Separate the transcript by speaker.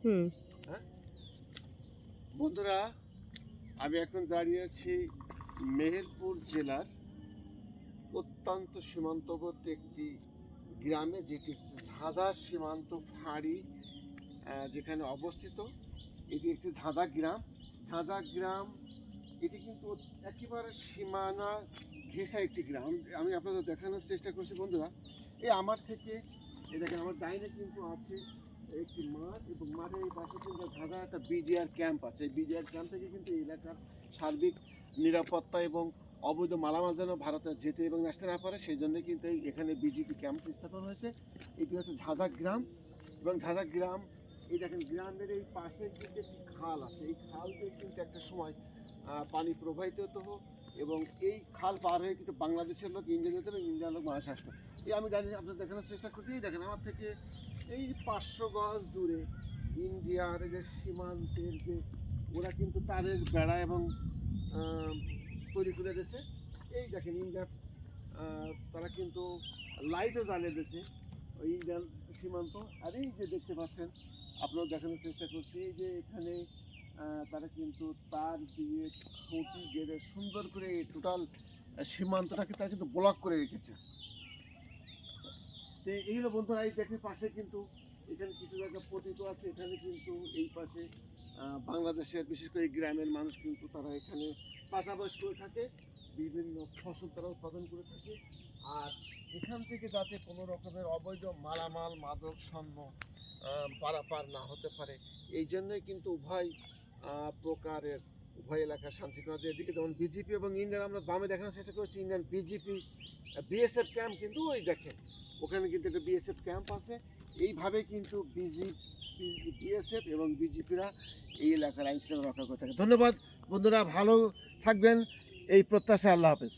Speaker 1: হুম।
Speaker 2: হ্যাঁ বন্ধুরা, আমি এখন দাঁড়িয়ে আছি মেহেরপুর জেলার অত্যন্ত সীমান্তবর্তী একটি গ্রামে, যেটি হচ্ছে ঝাঁদা সীমান্ত ফাঁড়ি যেখানে অবস্থিত। এটি একটি ঝাঁদা গ্রাম। ঝাঁদা গ্রাম এটি কিন্তু একেবারে সীমানা ঘেঁষা একটি গ্রাম। আমি আপনাদের দেখানোর চেষ্টা করছি বন্ধুরা। এই আমার থেকে এই দেখেন, আমার ডাইনে কিন্তু আছে একটি মাঠ, এবং মাঠের এই পাশে কিন্তু ঝাঁদা একটা বিডিআর ক্যাম্প আছে। এই বিডিআর ক্যাম্প থেকে কিন্তু এই এলাকার সার্বিক নিরাপত্তা এবং অবৈধ মালামাল যেন ভারতে যেতে এবং আসতে না পারে, সেই জন্য কিন্তু এখানে বিজেপি ক্যাম্প স্থাপন হয়েছে। এটি হচ্ছে ঝাঁদা গ্রাম। এবং ঝাঁদা গ্রাম, এই দেখেন গ্রামের এই পাশে কিন্তু একটি খাল আছে। এই খাল দিয়ে কিন্তু একটা সময় পানি প্রবাহিত হতো, এবং এই খাল পার হয়ে কিন্তু বাংলাদেশের লোক ইন্ডিয়া যেত এবং ইন্ডিয়ার লোক বাংলাদেশে আসতো। এই আমি জানি আপনার দেখানোর চেষ্টা করছি। এই দেখেন আমার থেকে এই 500 গজ দূরে ইন্ডিয়ার যে সীমান্তের যে ওরা কিন্তু তারের বেড়া এবং তৈরি করে দিয়েছে। এই দেখেন ইন্ডিয়ার তারা কিন্তু লাইটও জ্বালিয়ে দিয়েছে ওই ইন্ডিয়ান সীমান্ত। আর এই যে দেখতে পাচ্ছেন, আপনারা দেখানোর চেষ্টা করছি, এই যে এখানে তারা কিন্তু তার দিয়ে খুঁটি গেড়ে সুন্দর করে এই টোটাল সীমান্তটাকে তারা কিন্তু ব্লক করে রেখেছে। তো এই হলো বন্ধুরা, এই দেখে পাশে কিন্তু এখানে কিছু জায়গা পতিত আছে। এখানে কিন্তু এই পাশে বাংলাদেশের বিশেষ করে এই গ্রামের মানুষ কিন্তু তারা এখানে চাষাবাস করে থাকে, বিভিন্ন ফসল তারা উৎপাদন করে থাকে। আর এখান থেকে যাতে কোনো রকমের অবৈধ মালামাল মাদক স্বর্ণ পারাপার না হতে পারে, এই জন্যই কিন্তু প্রকারের উভয় এলাকার শান্তিশৃঙ্খলা, যে এদিকে যেমন বিজেপি এবং ইন্ডিয়ান, আমরা বামে দেখানোর চেষ্টা করেছি ইন্ডিয়ান বিজেপি বিএসএফ ক্যাম্প, কিন্তু ওই দেখেন ওখানে কিন্তু একটা বিএসএফ ক্যাম্প আছে। এইভাবে কিন্তু বিএসএফ এবং বিজেপিরা এই এলাকার আইন শৃঙ্খলা রক্ষা করে থাকে। ধন্যবাদ বন্ধুরা, ভালো থাকবেন এই প্রত্যাশা। আল্লাহ হাফেজ।